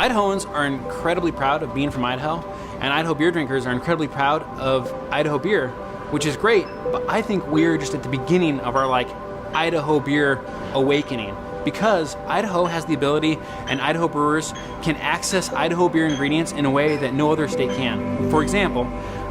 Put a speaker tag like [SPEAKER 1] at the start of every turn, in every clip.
[SPEAKER 1] Idahoans are incredibly proud of being from Idaho, and Idaho beer drinkers are incredibly proud of Idaho beer, which is great, but I think we're just at the beginning of our Idaho beer awakening, because Idaho has the ability and Idaho brewers can access Idaho beer ingredients in a way that no other state can. For example,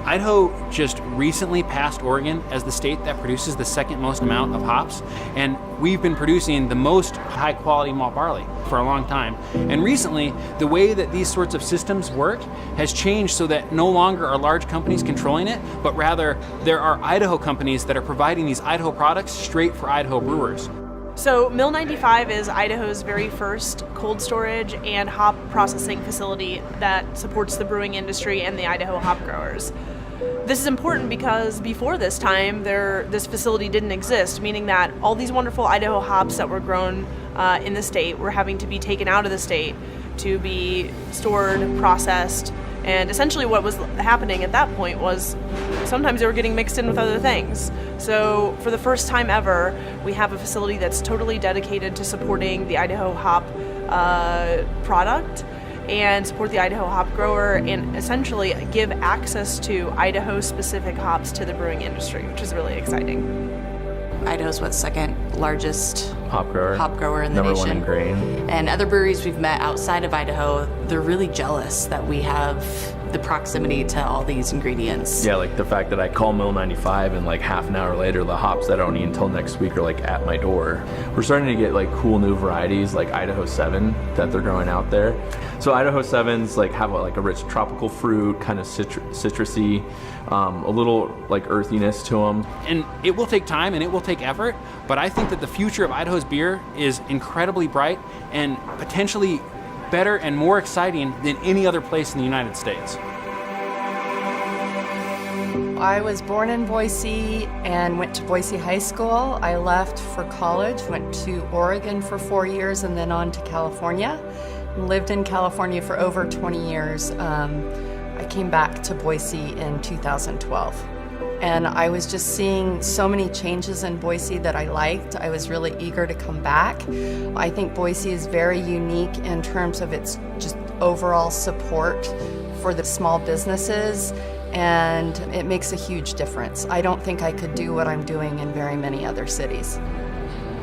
[SPEAKER 1] Idaho just recently passed Oregon as the state that produces the second most amount of hops, and we've been producing the most high quality malt barley for a long time. And recently, the way that these sorts of systems work has changed so that no longer are large companies controlling it, but rather there are Idaho companies that are providing these Idaho products straight for Idaho brewers.
[SPEAKER 2] So Mill 95 is Idaho's very first cold storage and hop processing facility that supports the brewing industry and the Idaho hop growers. This is important because before this time, this facility didn't exist, meaning that all these wonderful Idaho hops that were grown in the state were having to be taken out of the state to be stored, processed, and essentially what was happening at that point was sometimes they were getting mixed in with other things. So for the first time ever, we have a facility that's totally dedicated to supporting the Idaho hop product and support the Idaho hop grower and essentially give access to Idaho-specific hops to the brewing industry, which is really exciting.
[SPEAKER 3] Idaho's second largest
[SPEAKER 4] hop grower
[SPEAKER 3] in the
[SPEAKER 4] nation.
[SPEAKER 3] Number one
[SPEAKER 4] in grain.
[SPEAKER 3] And other breweries we've met outside of Idaho, they're really jealous that we have the proximity to all these ingredients.
[SPEAKER 4] Yeah, the fact that I call Mill 95 and half an hour later, the hops that I don't need until next week are at my door. We're starting to get cool new varieties like Idaho 7 that they're growing out there. So Idaho 7s have a rich tropical fruit, kind of citrusy, a little earthiness to them.
[SPEAKER 1] And it will take time and it will take effort, but I think that the future of Idaho's beer is incredibly bright and potentially better and more exciting than any other place in the United States.
[SPEAKER 5] I was born in Boise and went to Boise High School. I left for college, went to Oregon for 4 years and then on to California. Lived in California for over 20 years. I came back to Boise in 2012. And I was just seeing so many changes in Boise that I liked. I was really eager to come back. I think Boise is very unique in terms of its just overall support for the small businesses, and it makes a huge difference. I don't think I could do what I'm doing in very many other cities.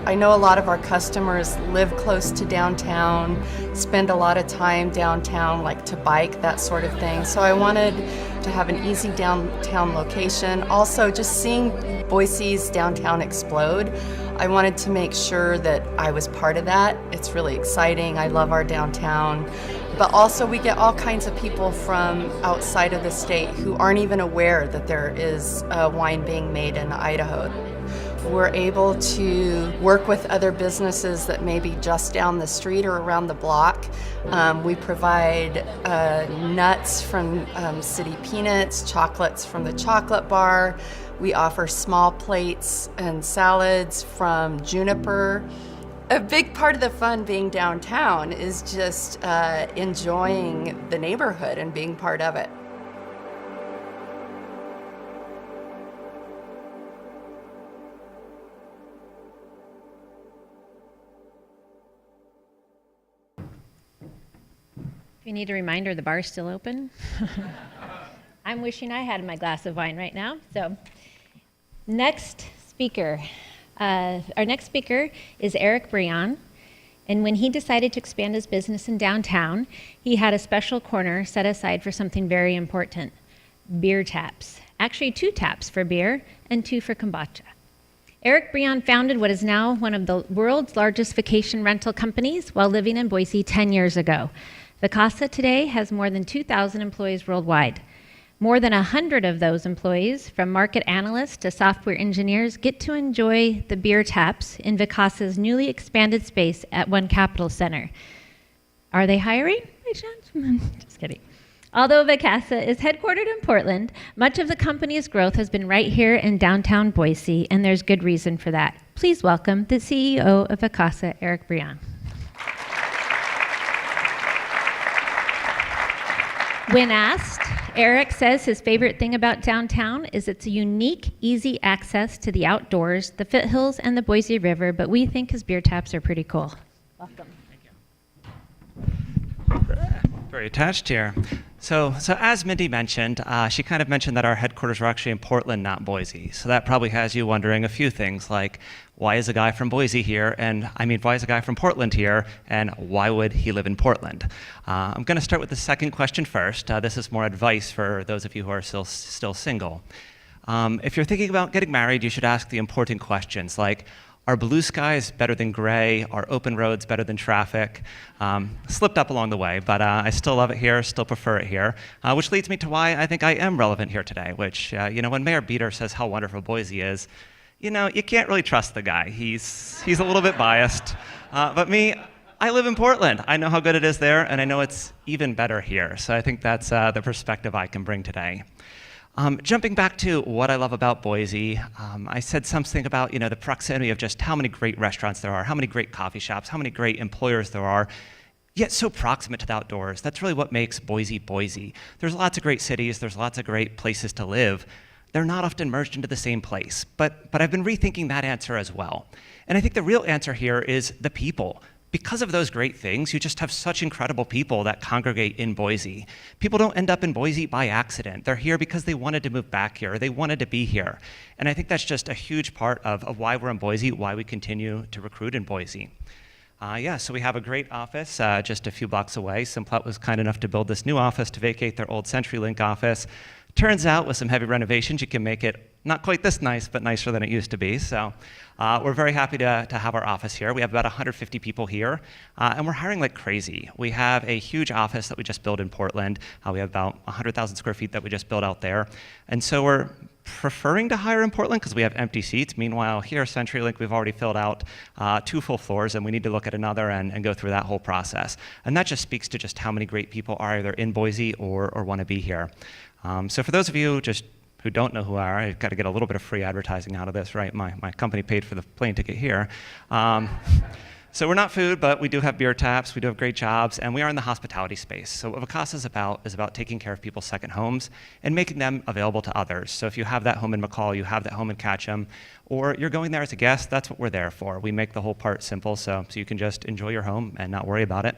[SPEAKER 5] I know a lot of our customers live close to downtown, spend a lot of time downtown, like to bike, that sort of thing. So I wanted to have an easy downtown location. Also, just seeing Boise's downtown explode, I wanted to make sure that I was part of that. It's really exciting. I love our downtown. But also we get all kinds of people from outside of the state who aren't even aware that there is wine being made in Idaho. We're able to work with other businesses that may be just down the street or around the block. We provide nuts from City Peanuts, chocolates from the Chocolate Bar. We offer small plates and salads from Juniper. A big part of the fun being downtown is just enjoying the neighborhood and being part of it.
[SPEAKER 6] If you need a reminder, the bar's still open. I'm wishing I had my glass of wine right now. So, next speaker. Our next speaker is Eric Brion. And when he decided to expand his business in downtown, he had a special corner set aside for something very important, beer taps. Actually, 2 taps for beer and 2 for kombucha. Eric Brion founded what is now one of the world's largest vacation rental companies while living in Boise 10 years ago. Vacasa today has more than 2,000 employees worldwide. More than 100 of those employees, from market analysts to software engineers, get to enjoy the beer taps in Vacasa's newly expanded space at One Capital Center. Are they hiring by chance? Just kidding. Although Vacasa is headquartered in Portland, much of the company's growth has been right here in downtown Boise, and there's good reason for that. Please welcome the CEO of Vacasa, Eric Brion. When asked, Eric says his favorite thing about downtown is its unique, easy access to the outdoors, the foothills, and the Boise River, but we think his beer taps are pretty cool. Welcome.
[SPEAKER 4] Thank you.
[SPEAKER 7] Very attached here. So as Mindy mentioned, she kind of mentioned that our headquarters are actually in Portland, not Boise. So that probably has you wondering a few things like, why is a guy from Boise here? And I mean, why is a guy from Portland here? And why would he live in Portland? I'm going to start with the second question first. This is more advice for those of you who are still single. If you're thinking about getting married, you should ask the important questions like, are blue skies better than gray? Are open roads better than traffic? Slipped up along the way, but I still love it here, still prefer it here, which leads me to why I think I am relevant here today, which, when Mayor Beater says how wonderful Boise is, you can't really trust the guy. He's a little bit biased. But me, I live in Portland. I know how good it is there, and I know it's even better here. So I think that's the perspective I can bring today. Jumping back to what I love about Boise, I said something about the proximity of just how many great restaurants there are, how many great coffee shops, how many great employers there are, yet so proximate to the outdoors. That's really what makes Boise Boise. There's lots of great cities, there's lots of great places to live. They're not often merged into the same place, but I've been rethinking that answer as well. And I think the real answer here is the people. Because of those great things, you just have such incredible people that congregate in Boise. People don't end up in Boise by accident. They're here because they wanted to move back here, or they wanted to be here. And I think that's just a huge part of why we're in Boise, why we continue to recruit in Boise. So we have a great office just a few blocks away. Simplot was kind enough to build this new office to vacate their old CenturyLink office. Turns out with some heavy renovations, you can make it not quite this nice, but nicer than it used to be. So we're very happy to have our office here. We have about 150 people here, and we're hiring like crazy. We have a huge office that we just built in Portland. We have about 100,000 square feet that we just built out there. And so we're preferring to hire in Portland because we have empty seats. Meanwhile, here at CenturyLink, we've already filled out 2 full floors, and we need to look at another and go through that whole process. And that just speaks to just how many great people are either in Boise or want to be here. So for those of you just who don't know who I are, I've got to get a little bit of free advertising out of this, right? My company paid for the plane ticket here. So we're not food, but we do have beer taps, we do have great jobs, and we are in the hospitality space. So what Vacasa is about taking care of people's second homes and making them available to others. So if you have that home in McCall, you have that home in Ketchum, or you're going there as a guest, that's what we're there for. We make the whole part simple so you can just enjoy your home and not worry about it.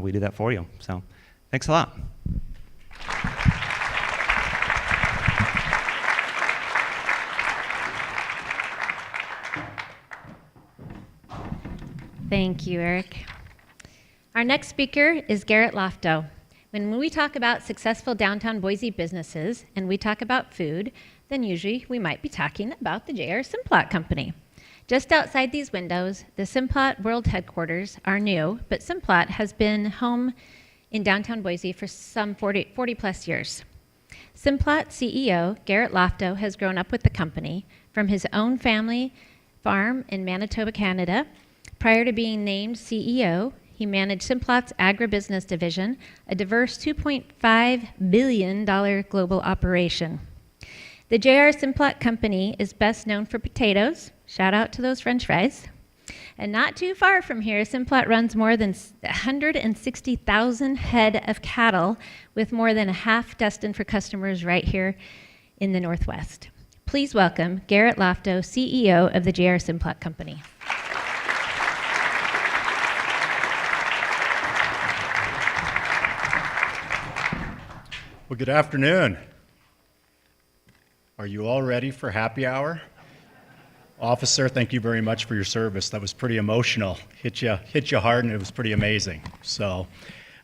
[SPEAKER 7] We do that for you. So thanks a lot.
[SPEAKER 6] Thank you, Eric. Our next speaker is Garrett Lofto. When we talk about successful downtown Boise businesses and we talk about food, then usually we might be talking about the J.R. Simplot Company. Just outside these windows, the Simplot World Headquarters are new, but Simplot has been home in downtown Boise for some 40 plus years. Simplot CEO Garrett Lofto has grown up with the company from his own family farm in Manitoba, Canada. Prior to being named CEO, he managed Simplot's agribusiness division, a diverse $2.5 billion global operation. The J.R. Simplot Company is best known for potatoes. Shout out to those French fries. And not too far from here, Simplot runs more than 160,000 head of cattle, with more than a half destined for customers right here in the Northwest. Please welcome Garrett Lofto, CEO of the J.R. Simplot Company.
[SPEAKER 8] Well, good afternoon. Are you all ready for happy hour? Officer, thank you very much for your service. That was pretty emotional. Hit you hard, and it was pretty amazing. So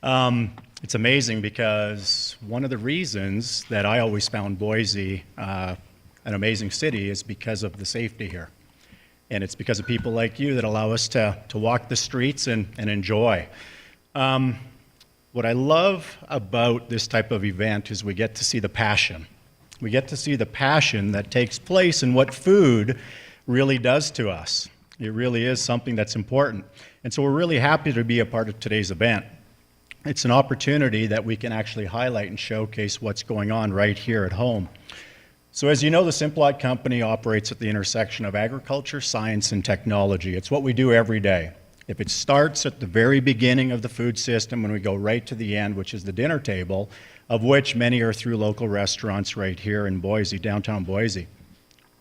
[SPEAKER 8] it's amazing because one of the reasons that I always found Boise an amazing city is because of the safety here. And it's because of people like you that allow us to walk the streets and enjoy. What I love about this type of event is we get to see the passion. We get to see the passion that takes place in what food really does to us. It really is something that's important. And so we're really happy to be a part of today's event. It's an opportunity that we can actually highlight and showcase what's going on right here at home. So as you know, the Simplot Company operates at the intersection of agriculture, science, and technology. It's what we do every day. If it starts at the very beginning of the food system and we go right to the end, which is the dinner table, of which many are through local restaurants right here in Boise, downtown Boise.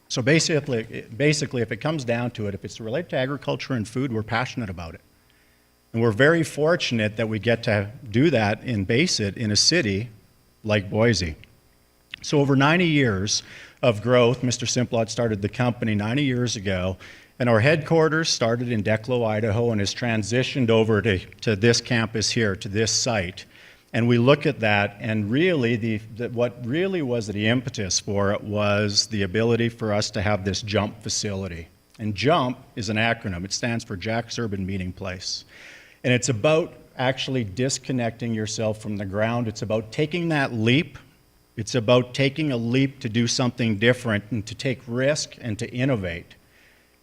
[SPEAKER 8] So basically, if it comes down to it, if it's related to agriculture and food, we're passionate about it. And we're very fortunate that we get to do that and base it in a city like Boise. So over 90 years of growth, Mr. Simplot started the company 90 years ago, and our headquarters started in Declo, Idaho, and has transitioned over to this campus here, to this site. And we look at that, and really, what really was the impetus for it was the ability for us to have this JUMP facility. And JUMP is an acronym. It stands for Jack's Urban Meeting Place. And it's about actually disconnecting yourself from the ground. It's about taking that leap. It's about taking a leap to do something different and to take risk and to innovate.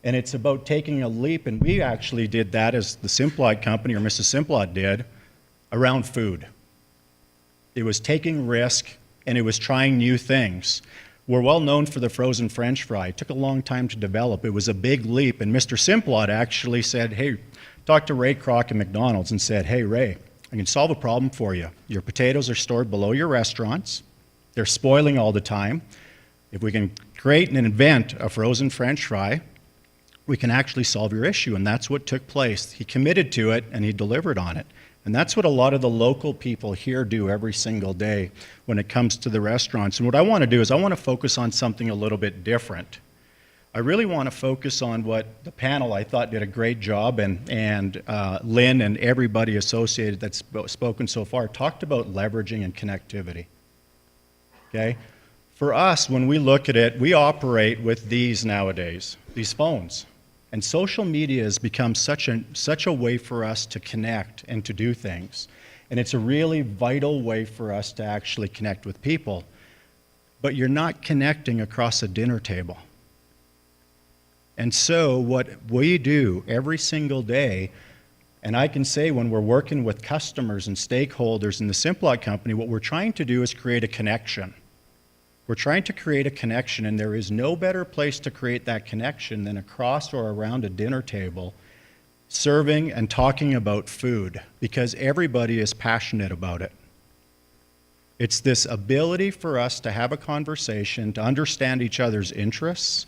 [SPEAKER 8] And it's about taking a leap, and we actually did that as the Simplot company, or Mrs. Simplot did, around food. It was taking risk, and it was trying new things. We're well known for the frozen French fry. It took a long time to develop. It was a big leap, and Mr. Simplot actually said, hey, talked to Ray Kroc at McDonald's and said, hey, Ray, I can solve a problem for you. Your potatoes are stored below your restaurants. They're spoiling all the time. If we can create and invent a frozen French fry, we can actually solve your issue, and that's what took place. He committed to it, and he delivered on it. And that's what a lot of the local people here do every single day when it comes to the restaurants. And what I want to do is I want to focus on something a little bit different. I really want to focus on what the panel I thought did a great job, and Lynn and everybody associated that's spoken so far talked about leveraging and connectivity. Okay? For us, when we look at it, we operate with these nowadays, these phones. And social media has become such a way for us to connect and to do things. And it's a really vital way for us to actually connect with people. But you're not connecting across a dinner table. And so what we do every single day, and I can say when we're working with customers and stakeholders in the Simplot company, what we're trying to do is create a connection. We're trying to create a connection, and there is no better place to create that connection than across or around a dinner table, serving and talking about food, because everybody is passionate about it. It's this ability for us to have a conversation, to understand each other's interests,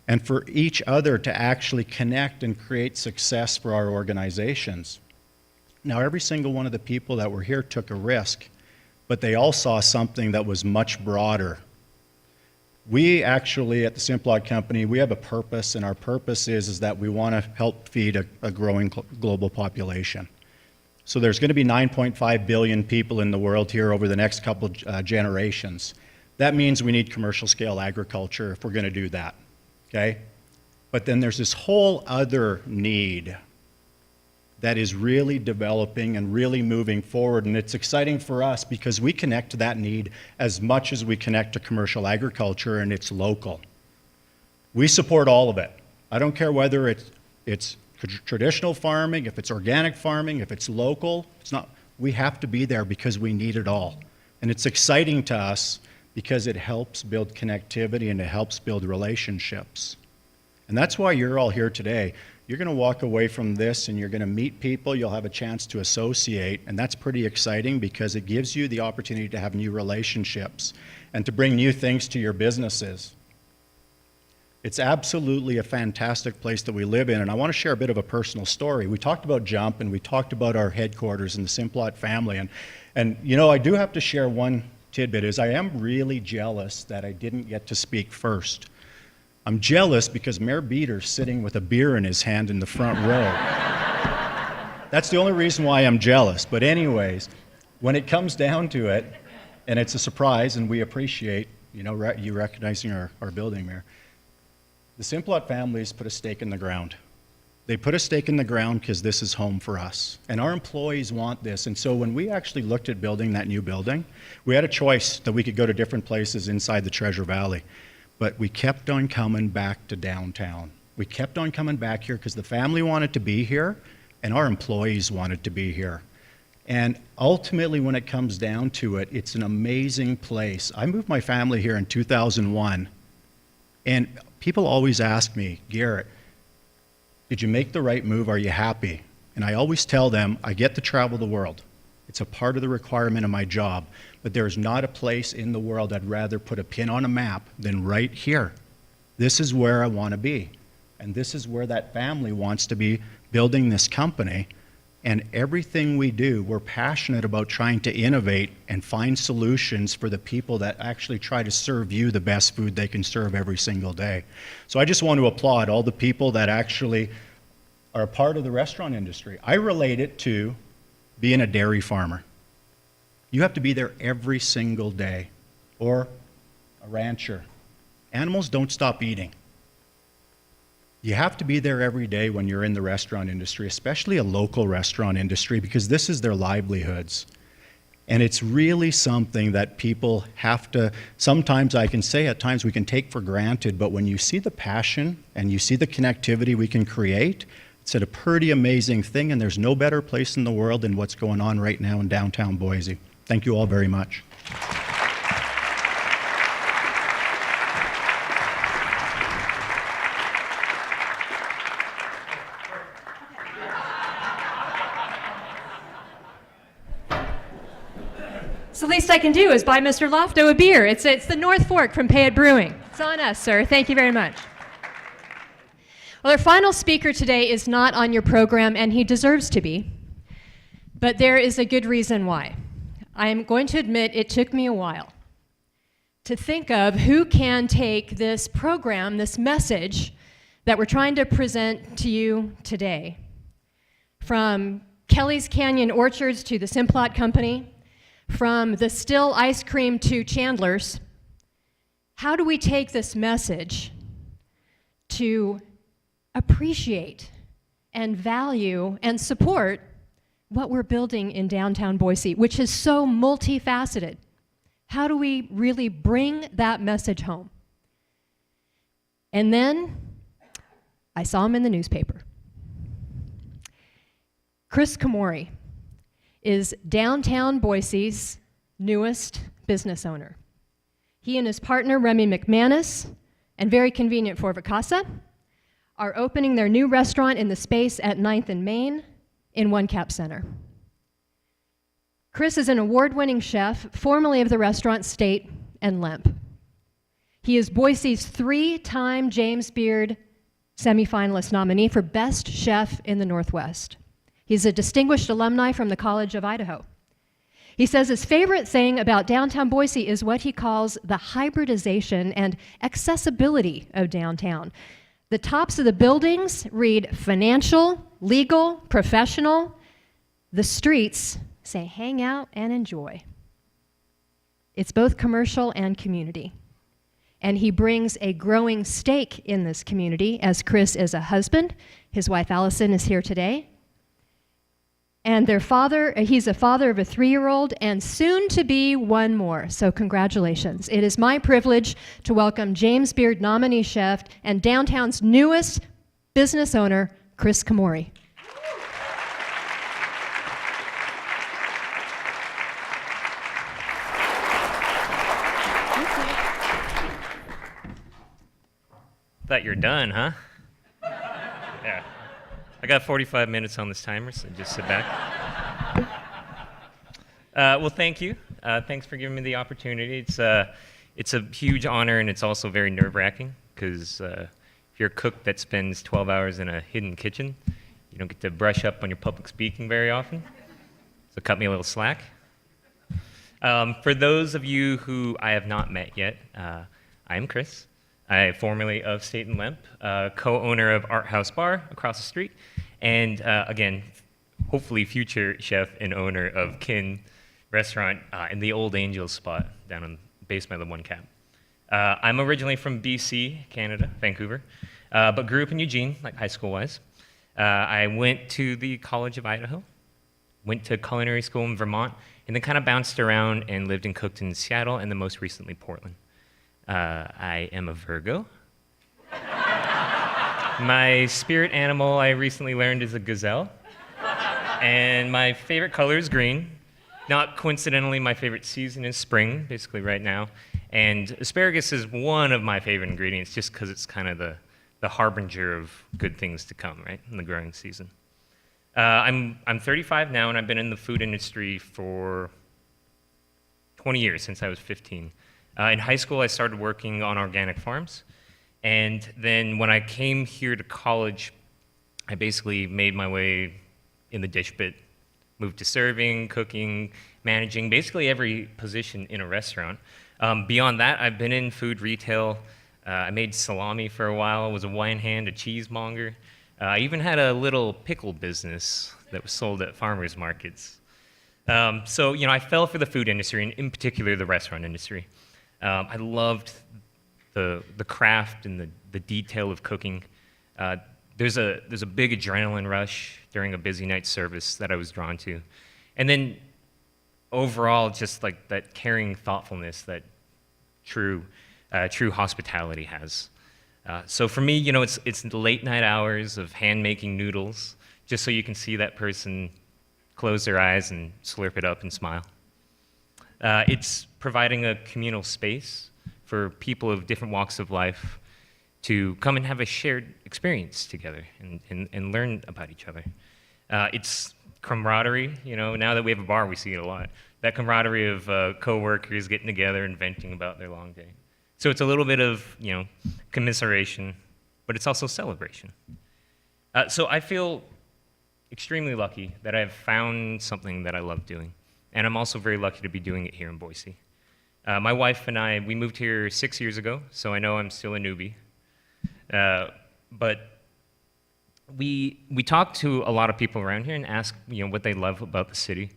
[SPEAKER 8] and for each other to actually connect and create success for our organizations. Now, every single one of the people that were here took a risk, but they all saw something that was much broader. We actually, at the Simplot company, we have a purpose, and our purpose is that we want to help feed a growing global population. So there's going to be 9.5 billion people in the world here over the next couple generations. That means we need commercial scale agriculture if we're going to do that, okay? But then there's this whole other need that is really developing and really moving forward, and it's exciting for us because we connect to that need as much as we connect to commercial agriculture, and it's local. We support all of it. I don't care whether it's traditional farming, if it's organic farming, if it's local, it's not. We have to be there because we need it all. And it's exciting to us because it helps build connectivity and it helps build relationships. And that's why you're all here today. You're going to walk away from this and you're going to meet people, you'll have a chance to associate, and that's pretty exciting because it gives you the opportunity to have new relationships and to bring new things to your businesses. It's absolutely a fantastic place that we live in, and I want to share a bit of a personal story. We talked about JUMP and we talked about our headquarters and the Simplot family, and you know, I do have to share one tidbit is I am really jealous that I didn't get to speak first. I'm jealous because Mayor Beater's sitting with a beer in his hand in the front row. That's the only reason why I'm jealous. But anyways, when it comes down to it, and it's a surprise, and we appreciate, you know, you recognizing our building, Mayor, the Simplot families put a stake in the ground. They put a stake in the ground because this is home for us. And our employees want this. And so when we actually looked at building that new building, we had a choice that we could go to different places inside the Treasure Valley. But we kept on coming back to downtown. We kept on coming back here because the family wanted to be here and our employees wanted to be here. And ultimately, when it comes down to it, it's an amazing place. I moved my family here in 2001, and people always ask me, Garrett, did you make the right move? Are you happy? And I always tell them, I get to travel the world. It's a part of the requirement of my job. But there is not a place in the world I'd rather put a pin on a map than right here. This is where I want to be. And this is where that family wants to be building this company. And everything we do, we're passionate about trying to innovate and find solutions for the people that actually try to serve you the best food they can serve every single day. So I just want to applaud all the people that actually are a part of the restaurant industry. I relate it to being a dairy farmer. You have to be there every single day, or a rancher. Animals don't stop eating. You have to be there every day when you're in the restaurant industry, especially a local restaurant industry, because this is their livelihoods. And it's really something that people have to, sometimes I can say at times we can take for granted, but when you see the passion and you see the connectivity we can create, it's a pretty amazing thing, and there's no better place in the world than what's going on right now in downtown Boise. Thank you all very much.
[SPEAKER 9] So the least I can do is buy Mr. Lofto a beer. It's the North Fork from Pay It Brewing. It's on us, sir. Thank you very much. Well, our final speaker today is not on your program, and he deserves to be. But there is a good reason why. I'm going to admit it took me a while to think of who can take this program, this message that we're trying to present to you today. From Kelly's Canyon Orchards to the Simplot Company, from the Still ice cream to Chandler's, how do we take this message to appreciate and value and support what we're building in downtown Boise, which is so multifaceted? How do we really bring that message home? And then I saw him in the newspaper. Chris Komori is downtown Boise's newest business owner. He and his partner, Remy McManus, and very convenient for Vicasa, are opening their new restaurant in the space at 9th and Main in One Cap Center. Chris is an award-winning chef, formerly of the restaurant State and Lemp. He is Boise's 3-time James Beard semifinalist nominee for Best Chef in the Northwest. He's a distinguished alumni from the College of Idaho. He says his favorite thing about downtown Boise is what he calls the hybridization and accessibility of downtown. The tops of the buildings read financial, legal, professional. The streets say hang out and enjoy. It's both commercial and community. And he brings a growing stake in this community, as Chris is a husband. His wife Allison is here today. And their father, he's a father of a 3-year-old and soon to be one more. So congratulations. It is my privilege to welcome James Beard nominee chef and downtown's newest business owner, Chris Komori.
[SPEAKER 10] Thought you're done, huh? Yeah. I got 45 minutes on this timer, so just sit back. Well, thank you. Thanks for giving me the opportunity. It's a huge honor, and it's also very nerve-wracking, because if you're a cook that spends 12 hours in a hidden kitchen, you don't get to brush up on your public speaking very often. So cut me a little slack. For those of you who I have not met yet, I am Chris. I formerly of State and Lemp, co-owner of Art House Bar across the street, and again, hopefully future chef and owner of Kin Restaurant in the Old Angels spot down in the basement of the One Cap. I'm originally from BC, Canada, Vancouver, but grew up in Eugene, like high school-wise. I went to the College of Idaho, went to culinary school in Vermont, and then kind of bounced around and lived and cooked in Seattle, and then most recently Portland. I am a Virgo. My spirit animal, I recently learned, is a gazelle. And my favorite color is green. Not coincidentally, my favorite season is spring, basically right now. And asparagus is one of my favorite ingredients just because it's kind of the harbinger of good things to come, right, in the growing season. I'm 35 now, and I've been in the food industry for 20 years, since I was 15. In high school, I started working on organic farms. And then when I came here to college, I basically made my way in the dish pit, moved to serving, cooking, managing, basically every position in a restaurant. Beyond that, I've been in food retail. I made salami for a while. I was a wine hand, a cheesemonger. I even had a little pickle business that was sold at farmers markets. So, I fell for the food industry, and in particular the restaurant industry. I loved the craft and the detail of cooking. There's a big adrenaline rush during a busy night service that I was drawn to. And then overall, just like that caring thoughtfulness that true hospitality has. So for me, it's the late night hours of hand making noodles, just so you can see that person close their eyes and slurp it up and smile. It's providing a communal space for people of different walks of life to come and have a shared experience together and learn about each other. It's camaraderie, now that we have a bar, we see it a lot. That camaraderie of coworkers getting together and venting about their long day. So it's a little bit of, commiseration, but it's also celebration. So I feel extremely lucky that I've found something that I love doing. And I'm also very lucky to be doing it here in Boise. My wife and I, we moved here 6 years ago, so I know I'm still a newbie. But we talk to a lot of people around here and ask, what they love about the city.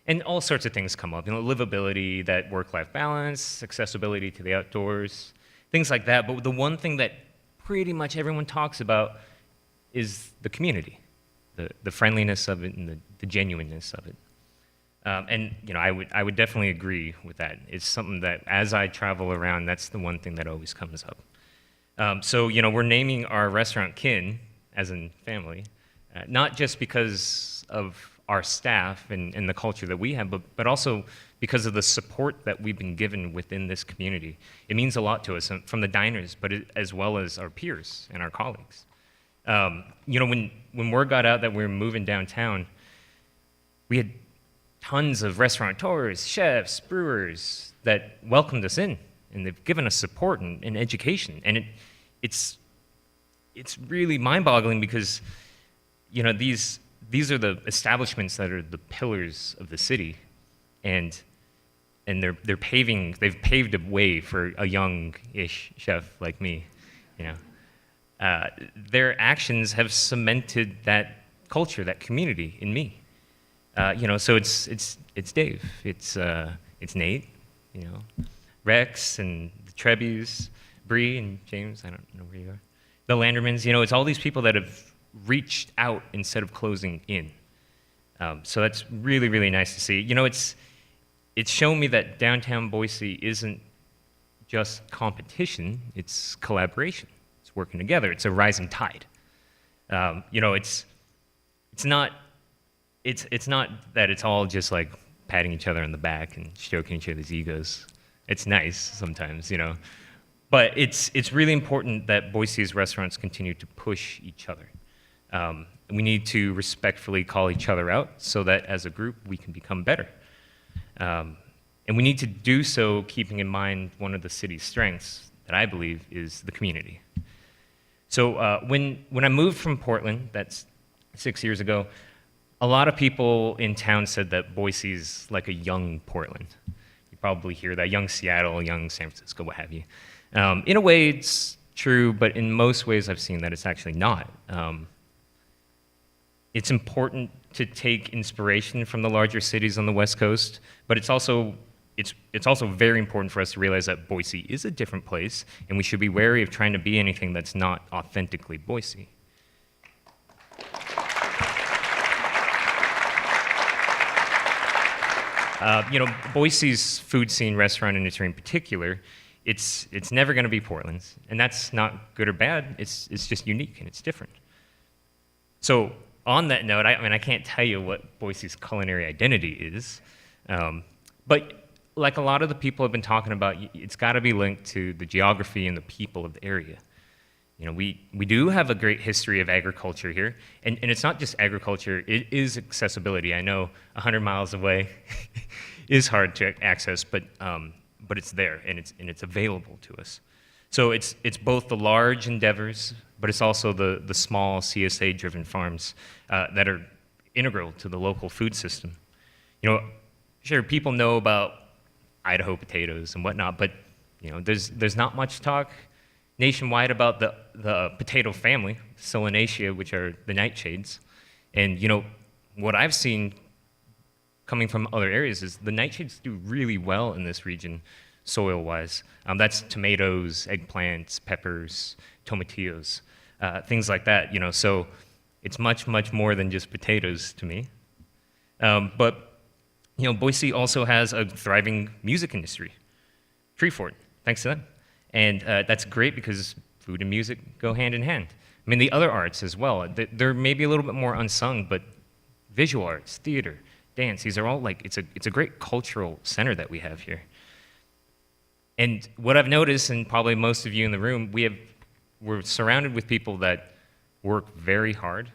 [SPEAKER 10] And all sorts of things come up, livability, that work-life balance, accessibility to the outdoors, things like that. But the one thing that pretty much everyone talks about is the community, the friendliness of it and the genuineness of it. And I would definitely agree with that. It's something that as I travel around, that's the one thing that always comes up. So we're naming our restaurant Kin, as in family, not just because of our staff and the culture that we have, but also because of the support that we've been given within this community. It means a lot to us from the diners, but as well as our peers and our colleagues. When word got out that we were moving downtown, we had tons of restaurateurs, chefs, brewers that welcomed us in, and they've given us support and education. And it's really mind-boggling because these are the establishments that are the pillars of the city, and they've paved a way for a young-ish chef like me. Their actions have cemented that culture, that community in me. So it's Dave, it's Nate, Rex and the Trebbies, Bree and James. I don't know where you are. The Landermans. It's all these people that have reached out instead of closing in. So that's really, really nice to see. It's shown me that downtown Boise isn't just competition, it's collaboration. It's working together. It's a rising tide. It's not that it's all just like patting each other on the back and stroking each other's egos. It's nice sometimes, But it's really important that Boise's restaurants continue to push each other. We need to respectfully call each other out so that as a group we can become better. And we need to do so keeping in mind one of the city's strengths that I believe is the community. So when I moved from Portland, that's 6 years ago, a lot of people in town said that Boise's like a young Portland. You probably hear that, young Seattle, young San Francisco, what have you. In a way, it's true, but in most ways I've seen that it's actually not. It's important to take inspiration from the larger cities on the West Coast, but it's also very important for us to realize that Boise is a different place, and we should be wary of trying to be anything that's not authentically Boise. Boise's food scene, restaurant industry in particular, it's never going to be Portland's, and that's not good or bad. It's just unique and it's different. So on that note, I can't tell you what Boise's culinary identity is, but like a lot of the people have been talking about, it's got to be linked to the geography and the people of the area. We do have a great history of agriculture here, and it's not just agriculture, it is accessibility. I know 100 miles away is hard to access, but it's there, and it's available to us. So it's both the large endeavors, but it's also the small CSA-driven farms that are integral to the local food system. You know, sure, people know about Idaho potatoes and whatnot, but you know, there's not much talk nationwide about the potato family, Solanaceae, which are the nightshades. And you know, what I've seen coming from other areas is the nightshades do really well in this region, soil-wise. That's tomatoes, eggplants, peppers, tomatillos, things like that. You know, so it's much, much more than just potatoes to me. But you know, Boise also has a thriving music industry. Treefort, thanks to them. And that's great because food and music go hand in hand. I mean, the other arts as well, they're maybe a little bit more unsung, but visual arts, theater, dance, these are all like, it's a great cultural center that we have here. And what I've noticed, and probably most of you in the room, we're surrounded with people that work very hard,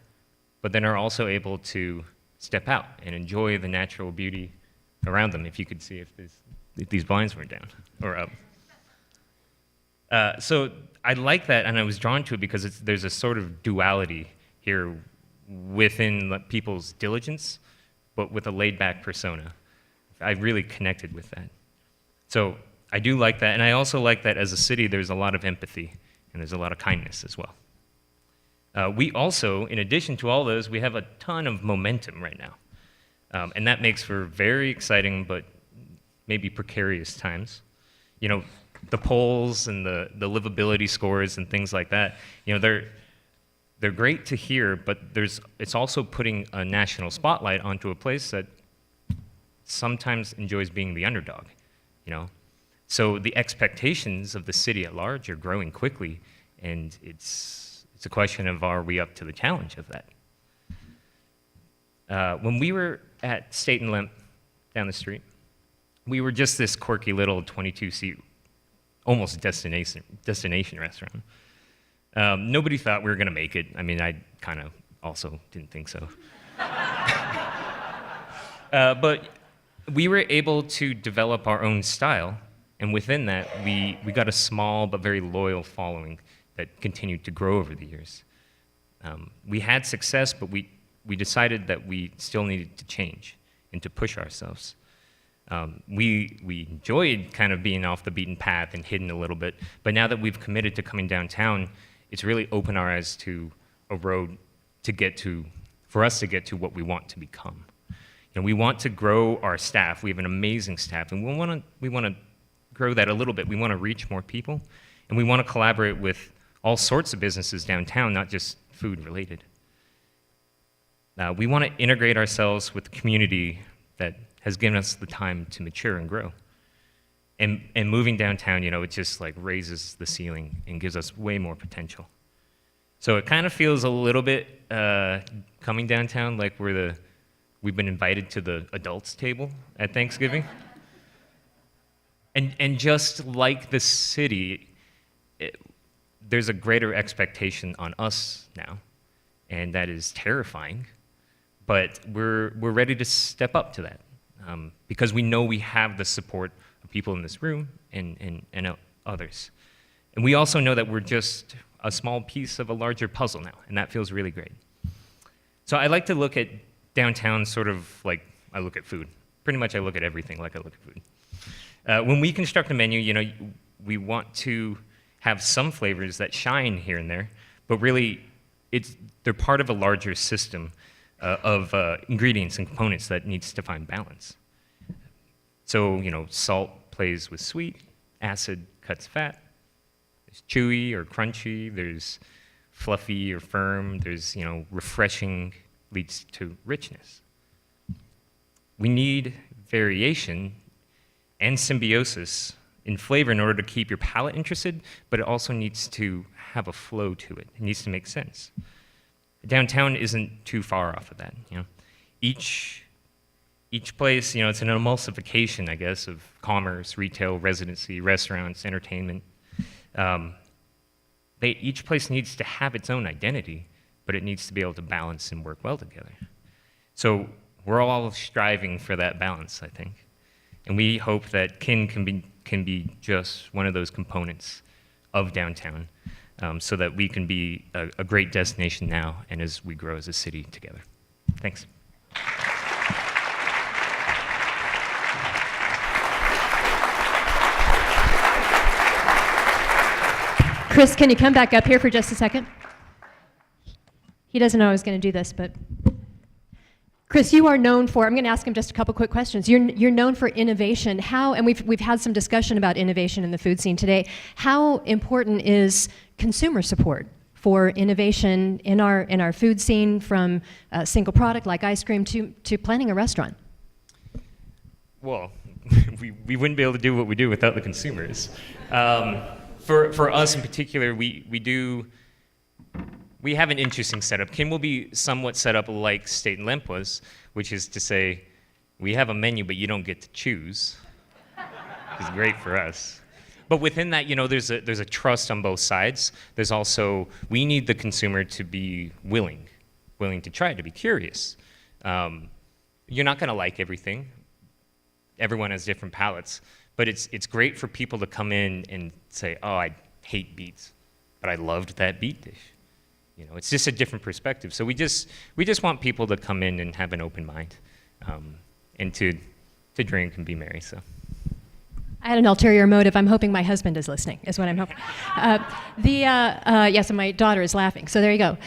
[SPEAKER 10] but then are also able to step out and enjoy the natural beauty around them. If you could see if these blinds weren't down or up. So I like that, and I was drawn to it because there's a sort of duality here within people's diligence, but with a laid-back persona. I really connected with that. So I do like that, and I also like that as a city there's a lot of empathy, and there's a lot of kindness as well. We also, in addition to all those, we have a ton of momentum right now. And that makes for very exciting but maybe precarious times. You know, the polls and the livability scores and things like that, you know, they're great to hear, but it's also putting a national spotlight onto a place that sometimes enjoys being the underdog, you know? So the expectations of the city at large are growing quickly, and it's a question of, are we up to the challenge of that? When we were at State and Lemp down the street, we were just this quirky little 22-seat, almost destination restaurant. Nobody thought we were gonna make it. I mean, I kind of also didn't think so. But we were able to develop our own style, and within that, we got a small but very loyal following that continued to grow over the years. We had success, but we decided that we still needed to change and to push ourselves. We enjoyed kind of being off the beaten path and hidden a little bit, but now that we've committed to coming downtown, it's really opened our eyes to a road for us to get to what we want to become. You know, we want to grow our staff. We have an amazing staff, and we want to grow that a little bit. We want to reach more people, and we want to collaborate with all sorts of businesses downtown, not just food related. We want to integrate ourselves with the community that has given us the time to mature and grow. And moving downtown, you know, it just like raises the ceiling and gives us way more potential. So it kind of feels a little bit coming downtown like we've been invited to the adults table at Thanksgiving. And just like the city, there's a greater expectation on us now, and that is terrifying. But we're ready to step up to that because we know we have the support of people in this room and others. And we also know that we're just a small piece of a larger puzzle now, and that feels really great. So I like to look at downtown sort of like I look at food. Pretty much I look at everything like I look at food. When we construct a menu, you know, we want to have some flavors that shine here and there, but really they're part of a larger system of ingredients and components that needs to find balance. So, you know, salt plays with sweet, acid cuts fat, there's chewy or crunchy, there's fluffy or firm, there's, you know, refreshing leads to richness. We need variation and symbiosis in flavor in order to keep your palate interested, but it also needs to have a flow to it. It needs to make sense. Downtown isn't too far off of that, you know. Each place, you know, it's an emulsification, I guess, of commerce, retail, residency, restaurants, entertainment. Each place needs to have its own identity, but it needs to be able to balance and work well together. So we're all striving for that balance, I think. And we hope that Kin can be just one of those components of downtown so that we can be a great destination now and as we grow as a city together. Thanks.
[SPEAKER 9] Chris, can you come back up here for just a second? He doesn't know I was going to do this, but Chris, you are known for, I'm going to ask him just a couple quick questions. You're known for innovation. How, and we've had some discussion about innovation in the food scene today. How important is consumer support for innovation in our food scene, from a single product like ice cream to planning a restaurant?
[SPEAKER 10] Well, we wouldn't be able to do what we do without the consumers. For us in particular, we have an interesting setup. Kin will be somewhat set up like State and Lemp was, which is to say, we have a menu, but you don't get to choose. It's great for us. But within that, there's a trust on both sides. There's also, we need the consumer to be willing to try, to be curious. You're not going to like everything. Everyone has different palates. But it's great for people to come in and say, oh, I hate beets, but I loved that beet dish. It's just a different perspective. So we just want people to come in and have an open mind, and to drink and be merry. So.
[SPEAKER 9] I had an ulterior motive. I'm hoping my husband is listening, is what I'm hoping. Yes, and my daughter is laughing, so there you go.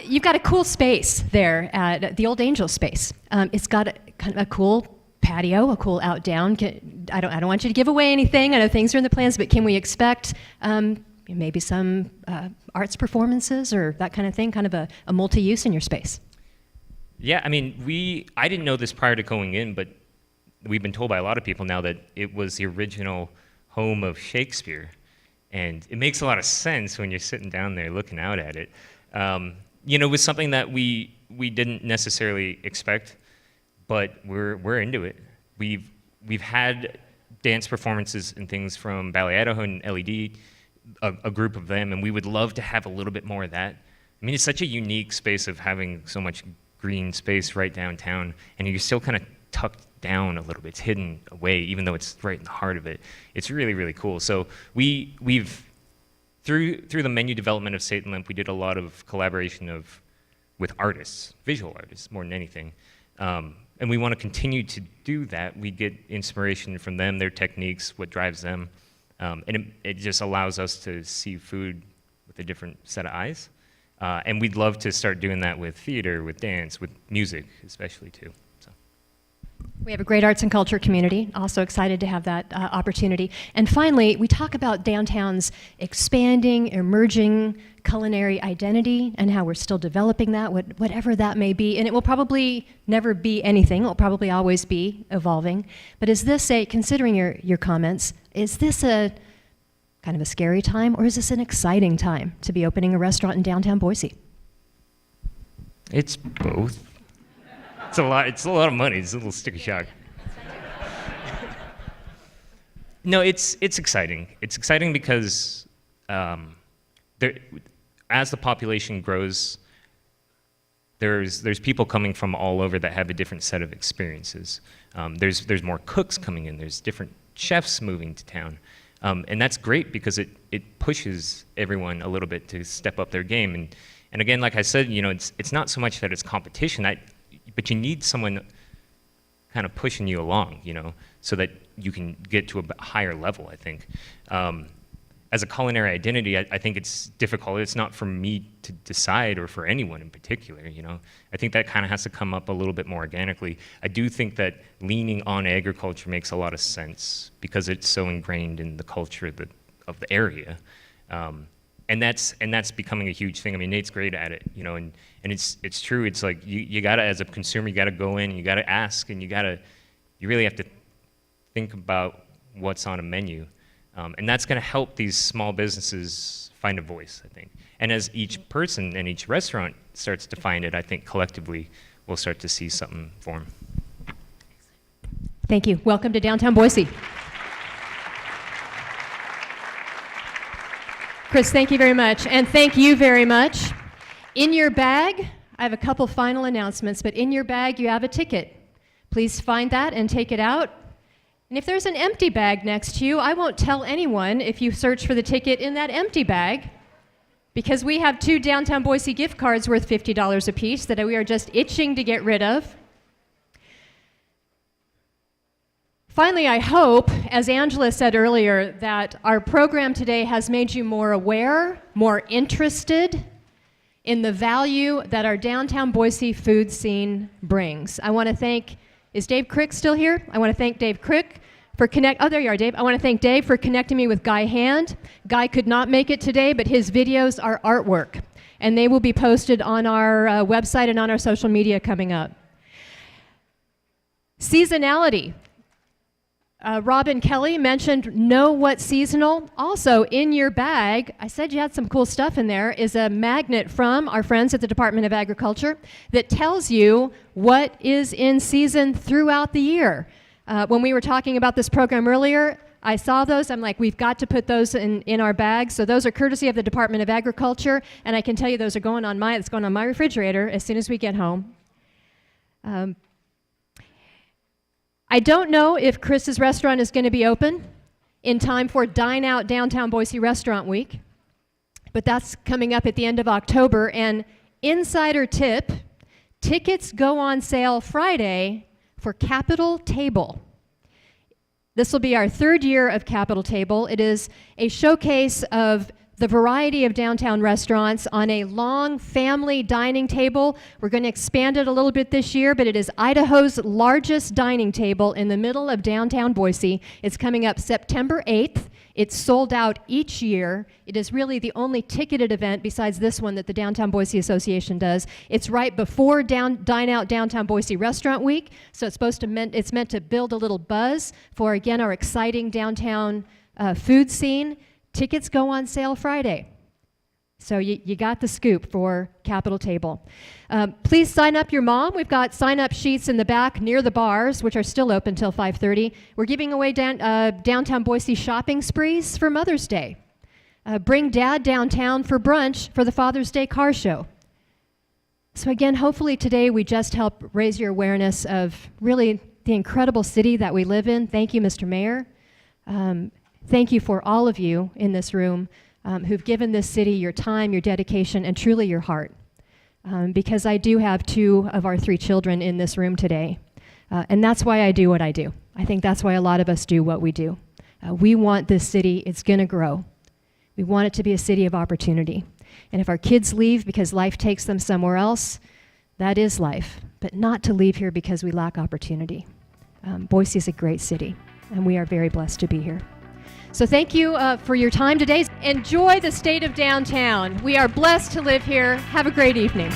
[SPEAKER 9] You've got a cool space there at the Old Angel space. It's got kind of a cool patio, a cool out-down. I don't want you to give away anything. I know things are in the plans, but can we expect maybe some arts performances or that kind of thing, kind of a multi-use in your space?
[SPEAKER 10] Yeah, I mean, I didn't know this prior to going in, but we've been told by a lot of people now that it was the original home of Shakespeare. And it makes a lot of sense when you're sitting down there looking out at it. It was something that we didn't necessarily expect, but we're into it. We've had dance performances and things from Ballet Idaho and LED, a group of them, and we would love to have a little bit more of that. I mean, it's such a unique space of having so much green space right downtown, and you're still kind of tucked down a little bit. It's hidden away, even though it's right in the heart of it. It's really, really cool. So we've through the menu development of State and Limp, we did a lot of collaboration with artists, visual artists, more than anything. And we want to continue to do that. We get inspiration from them, their techniques, what drives them. And it just allows us to see food with a different set of eyes. And we'd love to start doing that with theater, with dance, with music, especially too. So.
[SPEAKER 9] We have a great arts and culture community, also excited to have that opportunity. And finally, we talk about downtown's expanding, emerging culinary identity and how we're still developing that, whatever that may be. And it will probably never be anything. It will probably always be evolving. But is this considering your comments, is this a kind of a scary time, or is this an exciting time to be opening a restaurant in downtown Boise?
[SPEAKER 10] It's both. It's a lot of money. It's a little sticker shock. No, it's exciting. It's exciting because as the population grows, there's people coming from all over that have a different set of experiences. There's more cooks coming in. There's different chefs moving to town. And that's great because it pushes everyone a little bit to step up their game. And again, like I said, it's not so much that it's competition, but you need someone kind of pushing you along, so that you can get to a higher level, I think. As a culinary identity, I think it's difficult. It's not for me to decide or for anyone in particular, I think that kind of has to come up a little bit more organically. I do think that leaning on agriculture makes a lot of sense because it's so ingrained in the culture of the area. And that's becoming a huge thing. I mean, Nate's great at it, and it's true. It's like you gotta, as a consumer, you gotta go in and you gotta ask, and you really have to think about what's on a menu. And that's gonna help these small businesses find a voice, I think. And as each person and each restaurant starts to find it, I think collectively we'll start to see something form.
[SPEAKER 9] Thank you. Welcome to downtown Boise. Chris, thank you very much. And thank you very much. In your bag, I have a couple final announcements, but in your bag you have a ticket. Please find that and take it out. And if there's an empty bag next to you, I won't tell anyone if you search for the ticket in that empty bag, because we have 2 downtown Boise gift cards worth $50 apiece that we are just itching to get rid of. Finally, I hope, as Angela said earlier, that our program today has made you more aware, more interested in the value that our downtown Boise food scene brings. I want to thank, is Dave Crick still here? I want to thank Dave Crick for oh, there you are, Dave. I want to thank Dave for connecting me with Guy Hand. Guy could not make it today, but his videos are artwork, and they will be posted on our website and on our social media coming up. Seasonality. Robin Kelly mentioned know what's seasonal. Also, in your bag, I said you had some cool stuff in there, is a magnet from our friends at the Department of Agriculture that tells you what is in season throughout the year. When we were talking about this program earlier, I saw those. I'm like, we've got to put those in our bags. So those are courtesy of the Department of Agriculture, and I can tell you those are going on it's going on my refrigerator as soon as we get home. I don't know if Chris's restaurant is going to be open in time for Dine Out Downtown Boise Restaurant Week, but that's coming up at the end of October. And insider tip, tickets go on sale Friday for Capital Table. This will be our third year of Capital Table. It is a showcase of the variety of downtown restaurants on a long family dining table. We're going to expand it a little bit this year, but it is Idaho's largest dining table in the middle of downtown Boise. It's coming up September 8th. It's sold out each year. It is really the only ticketed event besides this one that the Downtown Boise Association does. It's right before Dine Out Downtown Boise Restaurant Week, so it's meant to build a little buzz for, again, our exciting downtown food scene. Tickets go on sale Friday. So you got the scoop for Capital Table. Please sign up your mom. We've got sign-up sheets in the back near the bars, which are still open till 5:30. We're giving away downtown Boise shopping sprees for Mother's Day. Bring Dad downtown for brunch for the Father's Day car show. So again, hopefully today we just help raise your awareness of really the incredible city that we live in. Thank you, Mr. Mayor. Thank you for all of you in this room who've given this city your time, your dedication, and truly your heart. Because I do have 2 of our 3 children in this room today. And that's why I do what I do. I think that's why a lot of us do what we do. We want this city, it's going to grow. We want it to be a city of opportunity. And if our kids leave because life takes them somewhere else, that is life. But not to leave here because we lack opportunity. Boise is a great city, and we are very blessed to be here. So thank you for your time today. Enjoy the state of downtown. We are blessed to live here. Have a great evening.